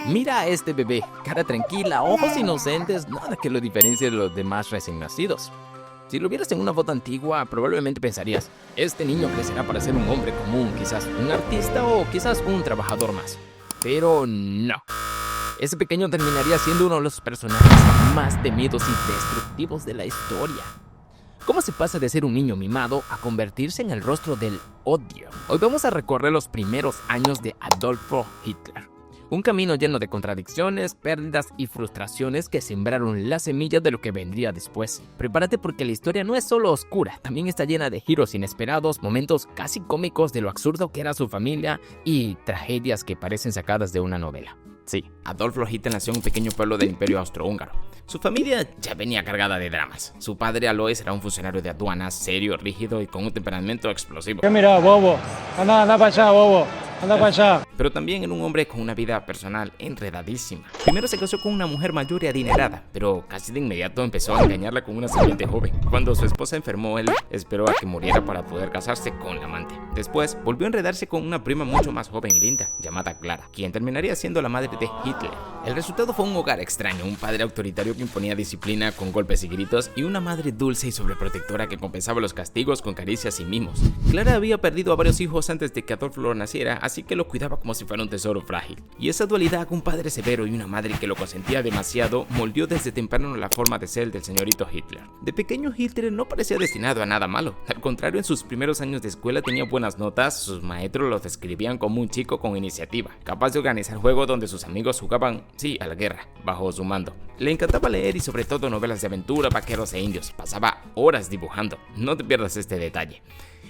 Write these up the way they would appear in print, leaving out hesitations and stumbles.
Mira a este bebé, cara tranquila, ojos inocentes, nada que lo diferencie de los demás recién nacidos. Si lo vieras en una foto antigua, probablemente pensarías, este niño crecerá para ser un hombre común, quizás un artista o quizás un trabajador más. Pero no. Ese pequeño terminaría siendo uno de los personajes más temidos y destructivos de la historia. ¿Cómo se pasa de ser un niño mimado a convertirse en el rostro del odio? Hoy vamos a recorrer los primeros años de Adolfo Hitler. Un camino lleno de contradicciones, pérdidas y frustraciones que sembraron las semillas de lo que vendría después. Prepárate porque la historia no es solo oscura, también está llena de giros inesperados, momentos casi cómicos de lo absurdo que era su familia y tragedias que parecen sacadas de una novela. Sí, Adolfo Hitler nació en un pequeño pueblo del Imperio Austrohúngaro. Su familia ya venía cargada de dramas. Su padre, Alois, era un funcionario de aduanas, serio, rígido y con un temperamento explosivo. ¿Qué mira, bobo? Anda para allá, bobo. Anda para allá. Pero también era un hombre con una vida personal enredadísima. Primero se casó con una mujer mayor y adinerada, pero casi de inmediato empezó a engañarla con una sirviente joven. Cuando su esposa enfermó, él esperó a que muriera para poder casarse con la amante. Después, volvió a enredarse con una prima mucho más joven y linda, llamada Clara, quien terminaría siendo la madre de Hitler. El resultado fue un hogar extraño, un padre autoritario que imponía disciplina con golpes y gritos, y una madre dulce y sobreprotectora que compensaba los castigos con caricias y mimos. Clara había perdido a varios hijos antes de que Adolfo naciera, así que lo cuidaba como si fuera un tesoro frágil. Y esa dualidad con un padre severo y una madre que lo consentía demasiado moldeó desde temprano la forma de ser del señorito Hitler. De pequeño, Hitler no parecía destinado a nada malo. Al contrario, en sus primeros años de escuela tenía buenas notas, sus maestros lo describían como un chico con iniciativa, capaz de organizar juegos donde sus amigos jugaban, sí, a la guerra, bajo su mando. Le encantaba leer y sobre todo novelas de aventura, vaqueros e indios. Pasaba horas dibujando. No te pierdas este detalle.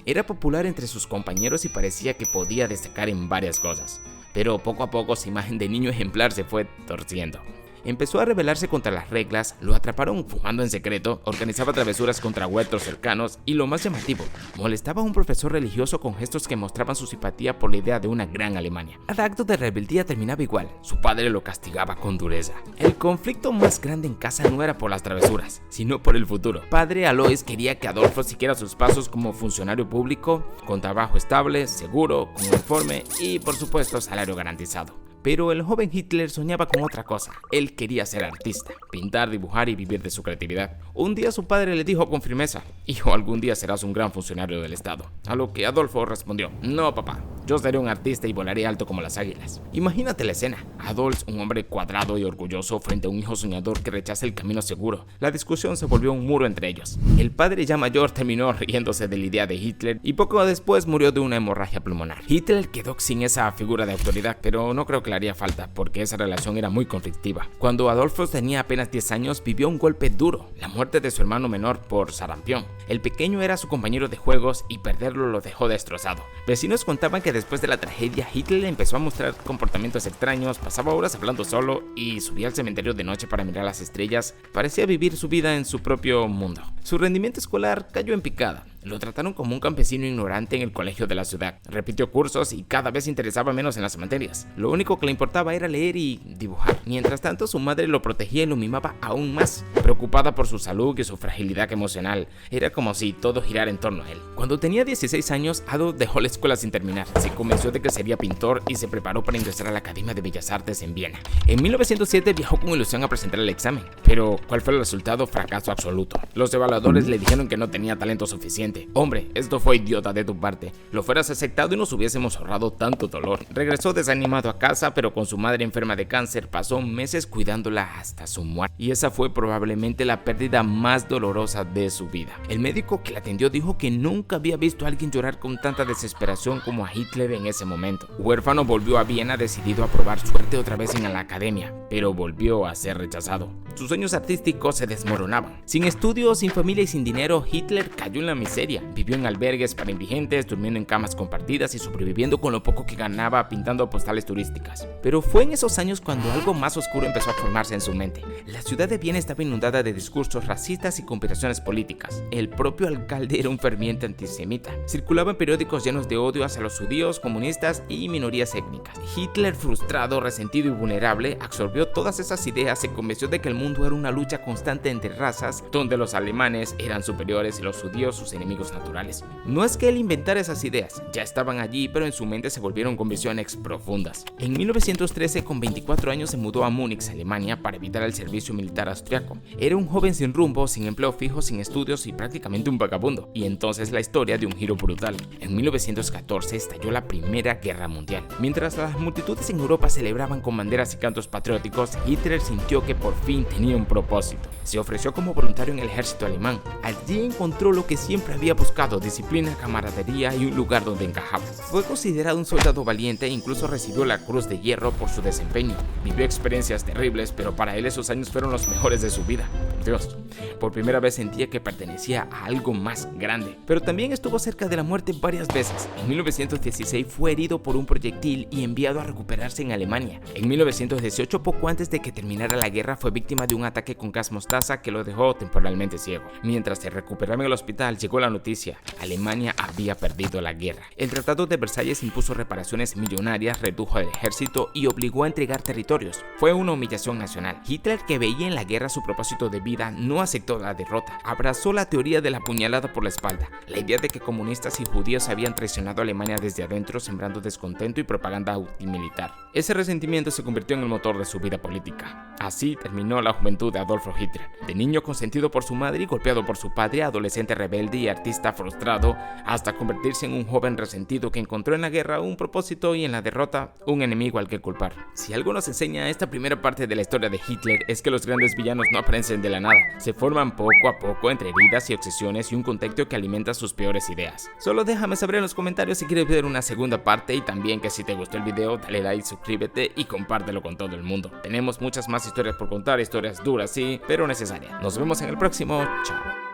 Era popular entre sus compañeros y parecía que podía destacar en varias cosas. Pero poco a poco su imagen de niño ejemplar se fue torciendo. Empezó a rebelarse contra las reglas, lo atraparon fumando en secreto, organizaba travesuras contra huertos cercanos y lo más llamativo, molestaba a un profesor religioso con gestos que mostraban su simpatía por la idea de una gran Alemania. Cada acto de rebeldía terminaba igual, su padre lo castigaba con dureza. El conflicto más grande en casa no era por las travesuras, sino por el futuro. Padre Alois quería que Adolfo siguiera sus pasos como funcionario público, con trabajo estable, seguro, con uniforme y por supuesto salario garantizado. Pero el joven Hitler soñaba con otra cosa. Él quería ser artista, pintar, dibujar y vivir de su creatividad. Un día su padre le dijo con firmeza, hijo, algún día serás un gran funcionario del Estado. A lo que Adolfo respondió, no papá, yo seré un artista y volaré alto como las águilas. Imagínate la escena, Adolf, un hombre cuadrado y orgulloso frente a un hijo soñador que rechaza el camino seguro. La discusión se volvió un muro entre ellos. El padre ya mayor terminó riéndose de la idea de Hitler y poco después murió de una hemorragia pulmonar. Hitler quedó sin esa figura de autoridad, pero no creo que le haría falta porque esa relación era muy conflictiva. Cuando Adolfo tenía apenas 10 años vivió un golpe duro, la muerte de su hermano menor por sarampión. El pequeño era su compañero de juegos y perderlo lo dejó destrozado. Vecinos contaban que después de la tragedia Hitler empezó a mostrar comportamientos extraños, pasaba horas hablando solo y subía al cementerio de noche para mirar las estrellas. Parecía vivir su vida en su propio mundo. Su rendimiento escolar cayó en picada. Lo trataron como un campesino ignorante en el colegio de la ciudad. Repitió cursos y cada vez se interesaba menos en las materias. Lo único que le importaba era leer y dibujar. Mientras tanto, su madre lo protegía y lo mimaba aún más, preocupada por su salud y su fragilidad emocional. Era como si todo girara en torno a él. Cuando tenía 16 años, Adolf dejó la escuela sin terminar. Se convenció de que sería pintor y se preparó para ingresar a la Academia de Bellas Artes en Viena. En 1907 viajó con ilusión a presentar el examen. Pero, ¿cuál fue el resultado? Fracaso absoluto. Los evaluadores le dijeron que no tenía talento suficiente. Hombre, esto fue idiota de tu parte. Lo fueras aceptado y nos hubiésemos ahorrado tanto dolor. Regresó desanimado a casa, pero con su madre enferma de cáncer pasó meses cuidándola hasta su muerte. Y esa fue probablemente la pérdida más dolorosa de su vida. El médico que la atendió dijo que nunca había visto a alguien llorar con tanta desesperación como a Hitler en ese momento. Huérfano, volvió a Viena decidido a probar suerte otra vez en la academia, pero volvió a ser rechazado. Sus sueños artísticos se desmoronaban. Sin estudios, sin familia y sin dinero, Hitler cayó en la miseria. Vivió en albergues para indigentes, durmiendo en camas compartidas y sobreviviendo con lo poco que ganaba pintando postales turísticas. Pero fue en esos años cuando algo más oscuro empezó a formarse en su mente. La ciudad de Viena estaba inundada de discursos racistas y conspiraciones políticas. El propio alcalde era un ferviente antisemita. Circulaban periódicos llenos de odio hacia los judíos, comunistas y minorías étnicas. Hitler, frustrado, resentido y vulnerable, absorbió todas esas ideas y se convenció de que el mundo era una lucha constante entre razas, donde los alemanes eran superiores y los judíos sus enemigos naturales. No es que él inventara esas ideas, ya estaban allí, pero en su mente se volvieron convicciones profundas. En 1913, con 24 años, se mudó a Múnich, Alemania, para evitar el servicio militar austriaco. Era un joven sin rumbo, sin empleo fijo, sin estudios y prácticamente un vagabundo. Y entonces la historia dio un giro brutal. En 1914 estalló la Primera Guerra Mundial. Mientras las multitudes en Europa celebraban con banderas y cantos patrióticos, Hitler sintió que por fin tenía un propósito. Se ofreció como voluntario en el ejército alemán. Allí encontró lo que siempre había buscado: disciplina, camaradería y un lugar donde encajaba. Fue considerado un soldado valiente e incluso recibió la Cruz de Hierro por su desempeño. Vivió experiencias terribles, pero para él esos años fueron los mejores de su vida. Por Dios, por primera vez sentía que pertenecía a algo más grande. Pero también estuvo cerca de la muerte varias veces. En 1916 fue herido por un proyectil y enviado a recuperarse en Alemania. En 1918, poco antes de que terminara la guerra, fue víctima de un ataque con gas mostaza que lo dejó temporalmente ciego. Mientras se recuperaba en el hospital, llegó la noticia: Alemania había perdido la guerra. El Tratado de Versalles impuso reparaciones millonarias, redujo el ejército y obligó a entregar territorios. Fue una humillación nacional. Hitler, que veía en la guerra su propósito de vida, no aceptó la derrota. Abrazó la teoría de la puñalada por la espalda, la idea de que comunistas y judíos habían traicionado a Alemania desde adentro, sembrando descontento y propaganda antimilitar. Ese resentimiento se convirtió en el motor de su vida política. Así terminó la juventud de Adolf Hitler, de niño consentido por su madre y golpeado por su padre, adolescente rebelde y artista frustrado, hasta convertirse en un joven resentido que encontró en la guerra un propósito y en la derrota un enemigo al que culpar. Si algo nos enseña esta primera parte de la historia de Hitler, es que los grandes villanos no aparecen de la nada, se forman poco a poco entre heridas y obsesiones y un contexto que alimenta sus peores ideas. Solo déjame saber en los comentarios si quieres ver una segunda parte, y también que si te gustó el video dale like, suscríbete y compártelo con todo el mundo. Tenemos muchas más historias por contar, historias duras sí, pero necesarias. Nos vemos en el próximo, chao.